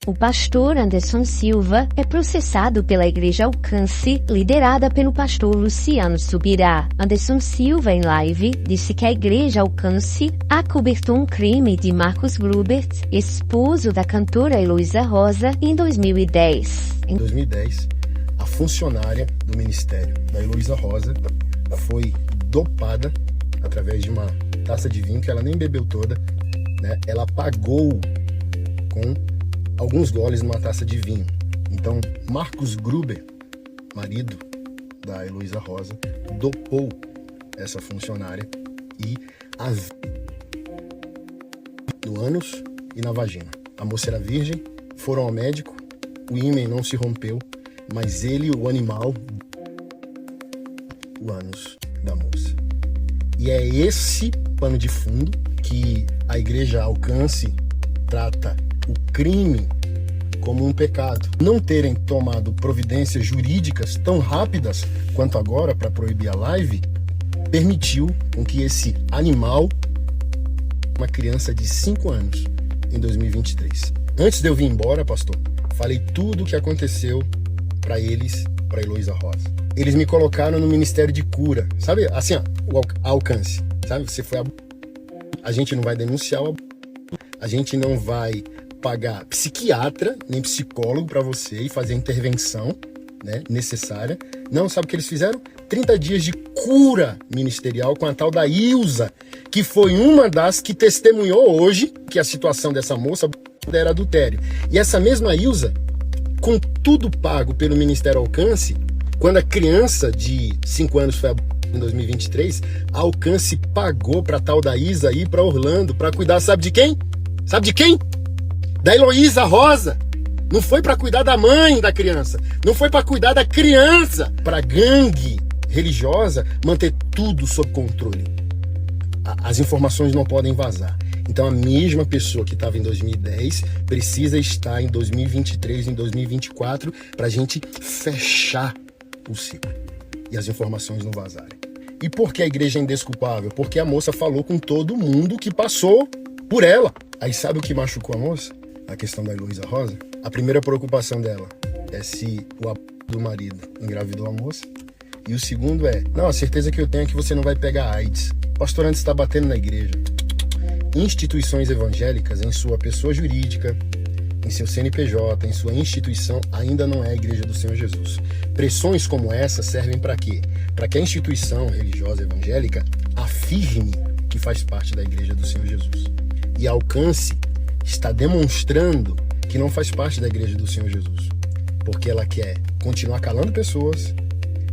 O pastor Anderson Silva é processado pela Igreja Alcance, liderada pelo pastor Luciano Subirá. Anderson Silva, em live, disse que a Igreja Alcance acobertou um crime de Marcos Grubert, esposo da cantora Heloísa Rosa, em 2010. Em 2010, a funcionária do ministério da Heloísa Rosa foi dopada através de uma taça de vinho que ela nem bebeu toda, né? Ela pagou com alguns goles numa taça de vinho. Então, Marcos Gruber, marido da Heloísa Rosa, dopou essa funcionária e no ânus e na vagina. A moça era virgem, foram ao médico, o ímen não se rompeu, mas ele, o animal, o ânus da moça. E é esse pano de fundo que a Igreja Alcance trata o crime como um pecado. Não terem tomado providências jurídicas tão rápidas quanto agora para proibir a live, permitiu com que esse animal, uma criança de 5 anos, em 2023. Antes de eu vir embora, pastor, falei tudo o que aconteceu para eles, para Heloísa Rosa. Eles me colocaram no Ministério de Cura, sabe? Assim, ó, o Alcance, sabe? Você foi a gente não vai denunciar a gente não vai pagar psiquiatra nem psicólogo para você e fazer a intervenção, né, necessária. Não, sabe o que eles fizeram? 30 dias de cura ministerial com a tal da Ilza, que foi uma das que testemunhou hoje que a situação dessa moça era adultério. E essa mesma Ilza, com tudo pago pelo Ministério Alcance, quando a criança de 5 anos foi em 2023, a Alcance pagou pra tal da Isa ir pra Orlando pra cuidar, sabe de quem? Sabe de quem? Da Heloísa Rosa. Não foi pra cuidar da mãe da criança, não foi pra cuidar da criança, pra gangue religiosa manter tudo sob controle. As informações não podem vazar. Então a mesma pessoa que estava em 2010 precisa estar em 2023, em 2024, pra gente fechar o ciclo e as informações não vazarem. E por que a igreja é indesculpável? Porque a moça falou com todo mundo que passou por ela. Aí sabe o que machucou a moça? A questão da Heloísa Rosa. A primeira preocupação dela é se o do marido engravidou a moça. E o segundo é, não, a certeza que eu tenho é que você não vai pegar AIDS. O pastor antes está batendo na igreja. Instituições evangélicas, em sua pessoa jurídica, em seu CNPJ, em sua instituição, ainda não é a Igreja do Senhor Jesus. Pressões como essa servem para quê? Para que a instituição religiosa evangélica afirme que faz parte da Igreja do Senhor Jesus. E a Alcance está demonstrando que não faz parte da Igreja do Senhor Jesus, porque ela quer continuar calando pessoas.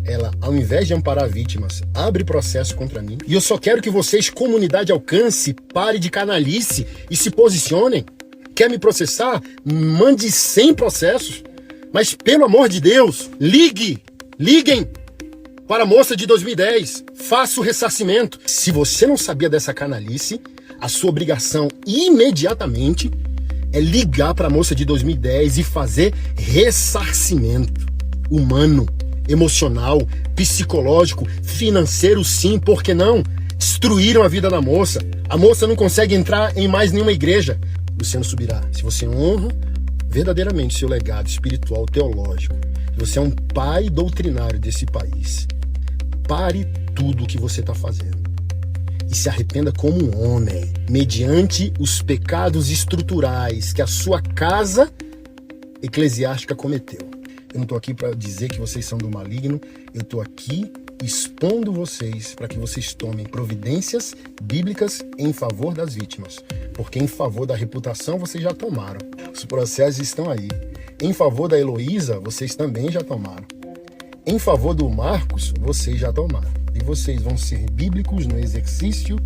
Ela, ao invés de amparar vítimas, abre processo contra mim. E eu só quero que vocês, comunidade Alcance, pare de canalice e se posicionem. Quer me processar? Mande 100 processos. Mas, pelo amor de Deus, liguem para a moça de 2010. Faça o ressarcimento. Se você não sabia dessa canalice, a sua obrigação imediatamente é ligar para a moça de 2010 e fazer ressarcimento humano, emocional, psicológico, financeiro, sim, por que não? Destruíram a vida da moça. A moça não consegue entrar em mais nenhuma igreja. Luciano Subirá, se você honra verdadeiramente seu legado espiritual, teológico, se você é um pai doutrinário desse país, pare tudo o que você está fazendo e se arrependa como um homem, mediante os pecados estruturais que a sua casa eclesiástica cometeu. Eu não estou aqui para dizer que vocês são do maligno, eu estou aqui expondo vocês para que vocês tomem providências bíblicas em favor das vítimas, porque em favor da reputação vocês já tomaram, os processos estão aí. Em favor da Heloísa, vocês também já tomaram. Em favor do Marcos, vocês já tomaram. E vocês vão ser bíblicos no exercício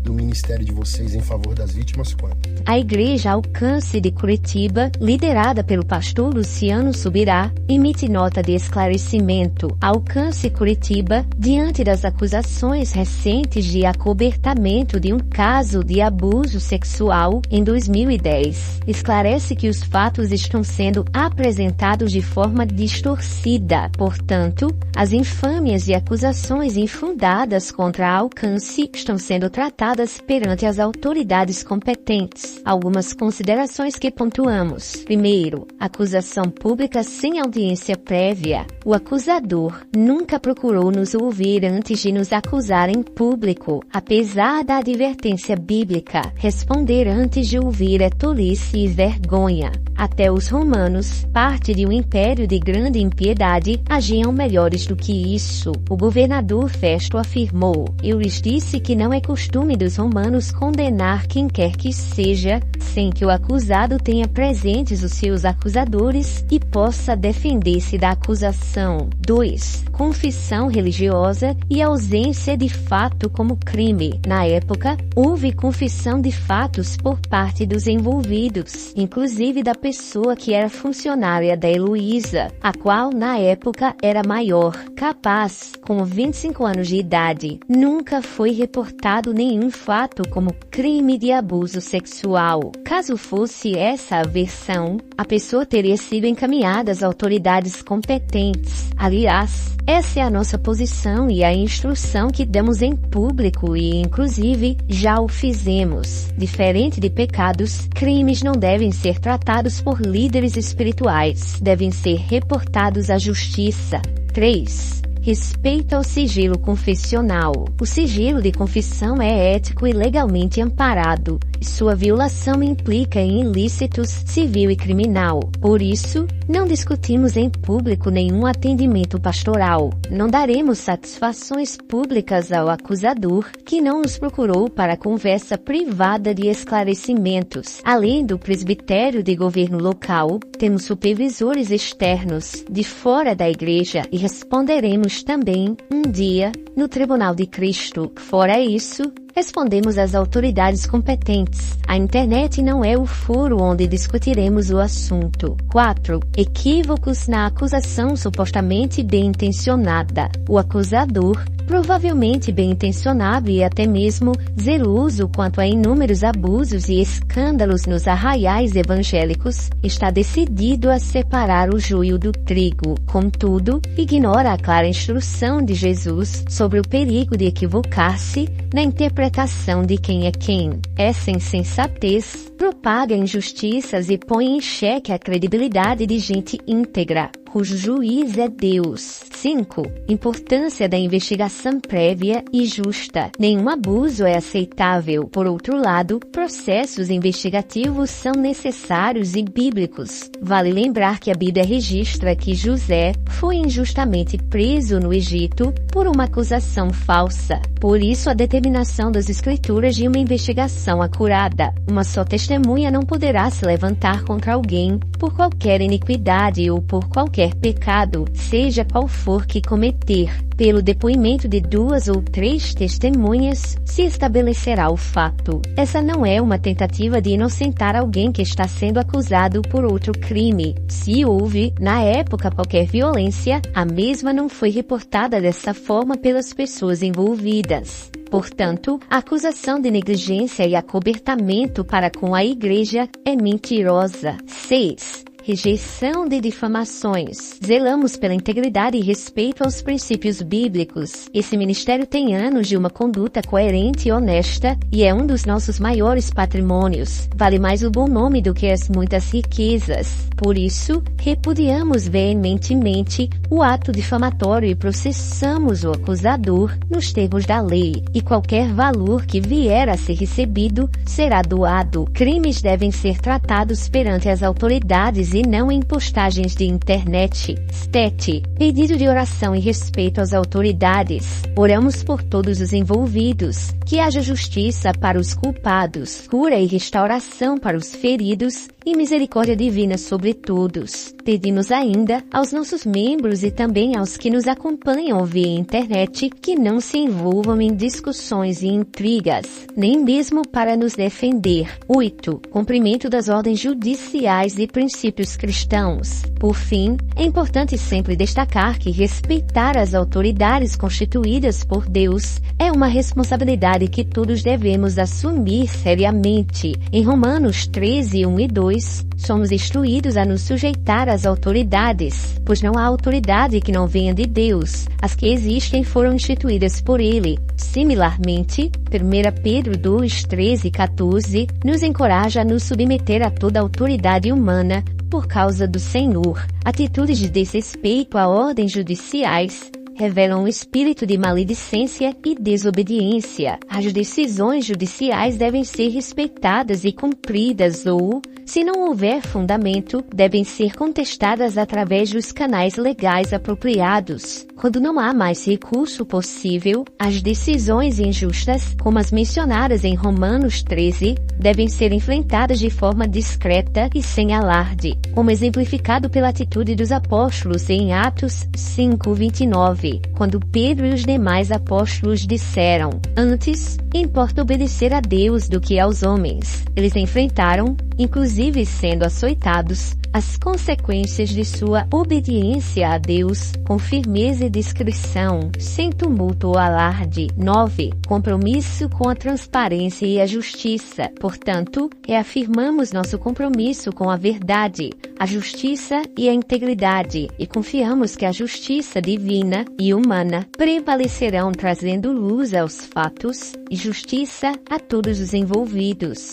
do ministério de vocês em favor das vítimas quando? A Igreja Alcance de Curitiba, liderada pelo pastor Luciano Subirá, emite nota de esclarecimento. Alcance Curitiba, diante das acusações recentes de acobertamento de um caso de abuso sexual em 2010, esclarece que os fatos estão sendo apresentados de forma distorcida. Portanto, as infâmias e acusações infundadas contra a Alcance estão sendo tratadas tratadas perante as autoridades competentes. Algumas considerações que pontuamos. Primeiro, acusação pública sem audiência prévia. O acusador nunca procurou nos ouvir antes de nos acusar em público. Apesar da advertência bíblica, responder antes de ouvir é tolice e vergonha. Até os romanos, parte de um império de grande impiedade, agiam melhores do que isso. O governador Festo afirmou: "Eu lhes disse que não é costume dos romanos condenar quem quer que seja, sem que o acusado tenha presentes os seus acusadores e possa defender-se da acusação." 2. Confissão religiosa e ausência de fato como crime. Na época, houve confissão de fatos por parte dos envolvidos, inclusive da pessoa que era funcionária da Heloísa, a qual na época era maior, capaz, com 25 anos de idade. Nunca foi reportado nenhum fato como crime de abuso sexual. Caso fosse essa a versão, a pessoa teria sido encaminhada às autoridades competentes. Aliás, essa é a nossa posição e a instrução que damos em público e, inclusive, já o fizemos. Diferente de pecados, crimes não devem ser tratados por líderes espirituais. Devem ser reportados à justiça. 3. Respeito ao sigilo confessional. O sigilo de confissão é ético e legalmente amparado. Sua violação implica em ilícitos civil e criminal. Por isso, não discutimos em público nenhum atendimento pastoral. Não daremos satisfações públicas ao acusador que não nos procurou para conversa privada de esclarecimentos. Além do presbitério de governo local, temos supervisores externos, de fora da igreja, e responderemos também, um dia, no Tribunal de Cristo. Fora isso, respondemos às autoridades competentes. A internet não é o foro onde discutiremos o assunto. 4. Equívocos na acusação supostamente bem-intencionada. O acusador, provavelmente bem-intencionado e até mesmo zeloso quanto a inúmeros abusos e escândalos nos arraiais evangélicos, está decidido a separar o joio do trigo. Contudo, ignora a clara instrução de Jesus sobre o perigo de equivocar-se na interpretação de quem é quem. Essa insensatez propaga injustiças e põe em xeque a credibilidade de gente íntegra, cujo juiz é Deus. 5. Importância da investigação prévia e justa. Nenhum abuso é aceitável. Por outro lado, processos investigativos são necessários e bíblicos. Vale lembrar que a Bíblia registra que José foi injustamente preso no Egito por uma acusação falsa. Por isso, a determinação das Escrituras de uma investigação acurada. Uma só testemunha não poderá se levantar contra alguém por qualquer iniquidade ou por qualquer pecado, seja qual for que cometer. Pelo depoimento de 2 ou 3 testemunhas, se estabelecerá o fato. Essa não é uma tentativa de inocentar alguém que está sendo acusado por outro crime. Se houve, na época, qualquer violência, a mesma não foi reportada dessa forma pelas pessoas envolvidas. Portanto, a acusação de negligência e acobertamento para com a igreja é mentirosa. 6. Rejeição de difamações. Zelamos pela integridade e respeito aos princípios bíblicos. Esse ministério tem anos de uma conduta coerente e honesta e é um dos nossos maiores patrimônios. Vale mais o bom nome do que as muitas riquezas. Por isso, repudiamos veementemente o ato difamatório e processamos o acusador nos termos da lei. E qualquer valor que vier a ser recebido será doado. Crimes devem ser tratados perante as autoridades e não em postagens de internet. 7. Pedido de oração e respeito às autoridades. Oramos por todos os envolvidos, que haja justiça para os culpados, cura e restauração para os feridos e misericórdia divina sobre todos. Pedimos ainda aos nossos membros e também aos que nos acompanham via internet que não se envolvam em discussões e intrigas, nem mesmo para nos defender. 8. Cumprimento das ordens judiciais e princípios cristãos. Por fim, é importante sempre destacar que respeitar as autoridades constituídas por Deus é uma responsabilidade que todos devemos assumir seriamente. Em Romanos 13, 1 e 2, 2, somos instruídos a nos sujeitar às autoridades, pois não há autoridade que não venha de Deus. As que existem foram instituídas por Ele. Similarmente, 1 Pedro 2, 13 e 14, nos encoraja a nos submeter a toda autoridade humana por causa do Senhor. Atitudes de desrespeito a ordens judiciais revelam um espírito de maledicência e desobediência. As decisões judiciais devem ser respeitadas e cumpridas ou, se não houver fundamento, devem ser contestadas através dos canais legais apropriados. Quando não há mais recurso possível, as decisões injustas, como as mencionadas em Romanos 13, devem ser enfrentadas de forma discreta e sem alarde, como exemplificado pela atitude dos apóstolos em Atos 5:29, quando Pedro e os demais apóstolos disseram: "Antes, importa obedecer a Deus do que aos homens." Eles enfrentaram, inclusive sendo açoitados, as consequências de sua obediência a Deus com firmeza e discrição, sem tumulto ou alarde. 9. Compromisso com a transparência e a justiça. Portanto, reafirmamos nosso compromisso com a verdade, a justiça e a integridade, e confiamos que a justiça divina e humana prevalecerão, trazendo luz aos fatos e justiça a todos os envolvidos.